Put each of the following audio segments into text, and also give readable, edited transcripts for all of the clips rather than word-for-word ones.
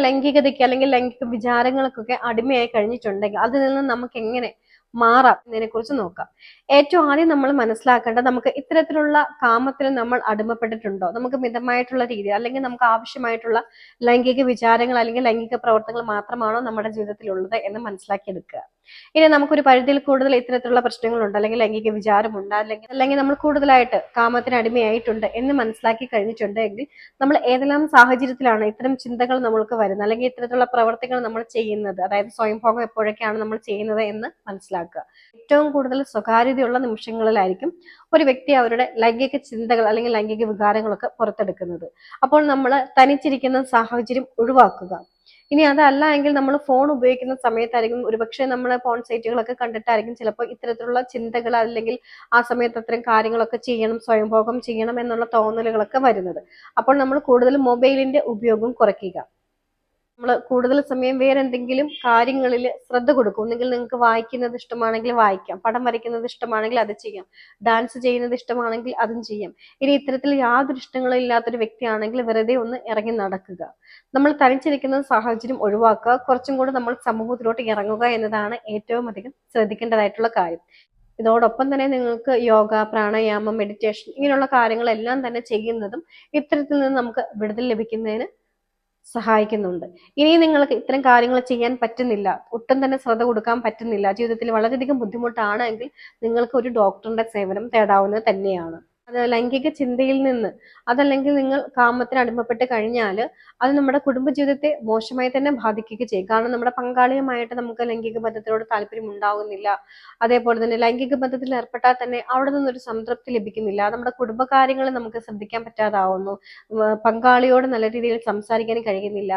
ലൈംഗികതയ്ക്ക് അല്ലെങ്കിൽ ലൈംഗിക വിചാരങ്ങൾക്കൊക്കെ അടിമയായി കഴിഞ്ഞിട്ടുണ്ടെങ്കിൽ അതിൽ നിന്ന് നമുക്ക് എങ്ങനെ മാറാം എന്നതിനെ കുറിച്ച് നോക്കാം. ഏറ്റവും ആദ്യം നമ്മൾ മനസ്സിലാക്കേണ്ടത്, നമുക്ക് ഇത്തരത്തിലുള്ള കാമത്തിന് നമ്മൾ അടിമപ്പെട്ടിട്ടുണ്ടോ, നമുക്ക് മിതമായിട്ടുള്ള രീതി അല്ലെങ്കിൽ നമുക്ക് ആവശ്യമായിട്ടുള്ള ലൈംഗിക വിചാരങ്ങൾ അല്ലെങ്കിൽ ലൈംഗിക പ്രവർത്തനങ്ങൾ മാത്രമാണോ നമ്മുടെ ജീവിതത്തിൽ ഉള്ളത് എന്ന് മനസ്സിലാക്കിയെടുക്കുക. ഇനി നമുക്കൊരു പരിധിയിൽ കൂടുതൽ ഇത്തരത്തിലുള്ള പ്രശ്നങ്ങളുണ്ട്, അല്ലെങ്കിൽ ലൈംഗിക വിചാരമുണ്ട്, അല്ലെങ്കിൽ നമ്മൾ കൂടുതലായിട്ട് കാമത്തിന് അടിമയായിട്ടുണ്ട് എന്ന് മനസ്സിലാക്കി കഴിഞ്ഞിട്ടുണ്ടെങ്കിൽ നമ്മൾ ഏതെല്ലാം സാഹചര്യത്തിലാണ് ഇത്തരം ചിന്തകൾ നമ്മൾക്ക് വരുന്നത്, അല്ലെങ്കിൽ ഇത്തരത്തിലുള്ള പ്രവർത്തികൾ നമ്മൾ ചെയ്യുന്നത്, അതായത് സ്വയംഭോഗം എപ്പോഴൊക്കെയാണ് നമ്മൾ ചെയ്യുന്നത് എന്ന് മനസ്സിലാക്കുക. ഏറ്റവും കൂടുതൽ സ്വകാര്യതയുള്ള നിമിഷങ്ങളിലായിരിക്കും ഒരു വ്യക്തി അവരുടെ ലൈംഗിക ചിന്തകൾ അല്ലെങ്കിൽ ലൈംഗിക വികാരങ്ങളൊക്കെ പുറത്തെടുക്കുന്നത്. അപ്പോൾ നമ്മൾ തനിച്ചിരിക്കുന്ന സാഹചര്യം ഒഴിവാക്കുക. ഇനി അതല്ല എങ്കിൽ നമ്മൾ ഫോൺ ഉപയോഗിക്കുന്ന സമയത്തായിരിക്കും, ഒരുപക്ഷെ നമ്മൾ ഫോൺ സൈറ്റുകളൊക്കെ കണ്ടിട്ടായിരിക്കും ചിലപ്പോൾ ഇത്തരത്തിലുള്ള ചിന്തകൾ അല്ലെങ്കിൽ ആ സമയത്ത് അത്തരം കാര്യങ്ങളൊക്കെ ചെയ്യണം, സ്വയംഭോഗം ചെയ്യണം എന്നുള്ള തോന്നലുകളൊക്കെ വരുന്നത്. അപ്പോൾ നമ്മൾ കൂടുതൽ മൊബൈലിന്റെ ഉപയോഗം കുറയ്ക്കുക. നമ്മൾ കൂടുതൽ സമയം വേറെ എന്തെങ്കിലും കാര്യങ്ങളിൽ ശ്രദ്ധ കൊടുക്കും. ഒന്നുകിൽ നിങ്ങൾക്ക് വായിക്കുന്നത് ഇഷ്ടമാണെങ്കിൽ വായിക്കാം, പടം വരയ്ക്കുന്നത് ഇഷ്ടമാണെങ്കിൽ അത് ചെയ്യാം, ഡാൻസ് ചെയ്യുന്നത് ഇഷ്ടമാണെങ്കിൽ അതും ചെയ്യാം. ഇനി ഇത്തരത്തിൽ യാതൊരു ഇഷ്ടങ്ങളും ഇല്ലാത്തൊരു വ്യക്തിയാണെങ്കിൽ വെറുതെ ഒന്ന് ഇറങ്ങി നടക്കുക. നമ്മൾ തനിച്ചിരിക്കുന്ന സാഹചര്യം ഒഴിവാക്കുക. കുറച്ചും കൂടി നമ്മൾ സമൂഹത്തിലോട്ട് ഇറങ്ങുക എന്നതാണ് ഏറ്റവും അധികം ശ്രദ്ധിക്കേണ്ടതായിട്ടുള്ള കാര്യം. ഇതോടൊപ്പം തന്നെ നിങ്ങൾക്ക് യോഗ, പ്രാണായാമം, മെഡിറ്റേഷൻ ഇങ്ങനെയുള്ള കാര്യങ്ങളെല്ലാം തന്നെ ചെയ്യുന്നതും ഇത്തരത്തിൽ നിന്ന് നമുക്ക് വിടുതൽ ലഭിക്കുന്നതിന് സഹായിക്കുന്നുണ്ട്. ഇനി നിങ്ങൾക്ക് ഇത്തരം കാര്യങ്ങൾ ചെയ്യാൻ പറ്റുന്നില്ല, ഒട്ടും തന്നെ ശ്രദ്ധ കൊടുക്കാൻ പറ്റുന്നില്ല, ജീവിതത്തിൽ വളരെയധികം ബുദ്ധിമുട്ടാണ് എങ്കിൽ നിങ്ങൾക്ക് ഒരു ഡോക്ടറിന്റെ സേവനം തേടാവുന്നത് തന്നെയാണ്. അത് ലൈംഗിക ചിന്തയിൽ നിന്ന്, അതല്ലെങ്കിൽ നിങ്ങൾ കാമത്തിന് അടിമപ്പെട്ട് കഴിഞ്ഞാൽ അത് നമ്മുടെ കുടുംബജീവിതത്തെ മോശമായി തന്നെ ബാധിക്കുകയും ചെയ്യും. കാരണം നമ്മുടെ പങ്കാളിയുമായിട്ട് നമുക്ക് ലൈംഗിക ബന്ധത്തിനോട് താല്പര്യം ഉണ്ടാകുന്നില്ല. അതേപോലെ തന്നെ ലൈംഗിക ബന്ധത്തിൽ ഏർപ്പെട്ടാൽ തന്നെ അവിടെ നിന്നൊരു സംതൃപ്തി ലഭിക്കുന്നില്ല. നമ്മുടെ കുടുംബകാര്യങ്ങൾ നമുക്ക് ശ്രദ്ധിക്കാൻ പറ്റാതാവുന്നു. പങ്കാളിയോട് നല്ല രീതിയിൽ സംസാരിക്കാൻ കഴിയുന്നില്ല.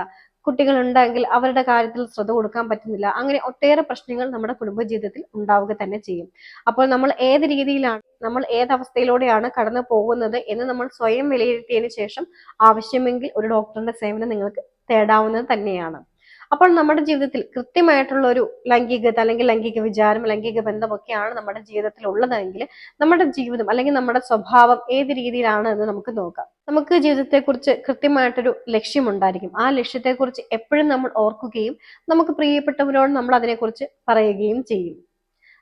കുട്ടികളുണ്ടെങ്കിൽ അവരുടെ കാര്യത്തിൽ ശ്രദ്ധ കൊടുക്കാൻ പറ്റുന്നില്ല. അങ്ങനെ ഒട്ടേറെ പ്രശ്നങ്ങൾ നമ്മുടെ കുടുംബജീവിതത്തിൽ ഉണ്ടാവുക തന്നെ ചെയ്യും. അപ്പോൾ നമ്മൾ ഏത് രീതിയിലാണ്, നമ്മൾ ഏതവസ്ഥയിലൂടെയാണ് കടന്നു പോകുന്നത് എന്ന് നമ്മൾ സ്വയം വിലയിരുത്തിയതിനു ശേഷം ആവശ്യമെങ്കിൽ ഒരു ഡോക്ടറിന്റെ സേവനം നിങ്ങൾക്ക് തേടാവുന്നത് തന്നെയാണ്. അപ്പോൾ നമ്മുടെ ജീവിതത്തിൽ കൃത്യമായിട്ടുള്ള ഒരു ലൈംഗികത അല്ലെങ്കിൽ ലൈംഗിക വിചാരം, ലൈംഗിക ബന്ധമൊക്കെയാണ് നമ്മുടെ ജീവിതത്തിൽ ഉള്ളതെങ്കിൽ നമ്മുടെ ജീവിതം അല്ലെങ്കിൽ നമ്മുടെ സ്വഭാവം ഏത് രീതിയിലാണ് എന്ന് നമുക്ക് നോക്കാം. നമുക്ക് ജീവിതത്തെക്കുറിച്ച് കൃത്യമായിട്ടൊരു ലക്ഷ്യമുണ്ടായിരിക്കും. ആ ലക്ഷ്യത്തെക്കുറിച്ച് എപ്പോഴും നമ്മൾ ഓർക്കുകയും നമുക്ക് പ്രിയപ്പെട്ടവരോട് നമ്മൾ അതിനെക്കുറിച്ച് പറയുകയും ചെയ്യും.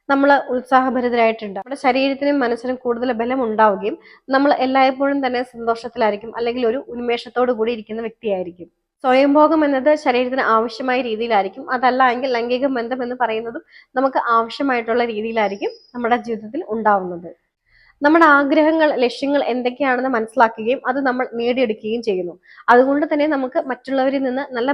നമ്മൾ ഉത്സാഹഭരിതരായിട്ടുണ്ട്, നമ്മുടെ ശരീരത്തിനും മനസ്സിനും കൂടുതൽ ബലം ഉണ്ടാവുകയും നമ്മൾ എല്ലായ്പ്പോഴും തന്നെ സന്തോഷത്തിലായിരിക്കും, അല്ലെങ്കിൽ ഒരു ഉന്മേഷത്തോടു കൂടി ഇരിക്കുന്ന വ്യക്തിയായിരിക്കും. സ്വയംഭോഗം എന്നത് ശരീരത്തിന് ആവശ്യമായ രീതിയിലായിരിക്കും. അതല്ല എങ്കിൽ ലൈംഗിക ബന്ധം എന്ന് പറയുന്നതും നമുക്ക് ആവശ്യമായിട്ടുള്ള രീതിയിലായിരിക്കും നമ്മുടെ ജീവിതത്തിൽ ഉണ്ടാവുന്നത്. നമ്മുടെ ആഗ്രഹങ്ങൾ, ലക്ഷ്യങ്ങൾ എന്തൊക്കെയാണെന്ന് മനസ്സിലാക്കുകയും അത് നമ്മൾ നേടിയെടുക്കുകയും ചെയ്യുന്നു. അതുകൊണ്ട് തന്നെ നമുക്ക് മറ്റുള്ളവരിൽ നിന്ന് നല്ല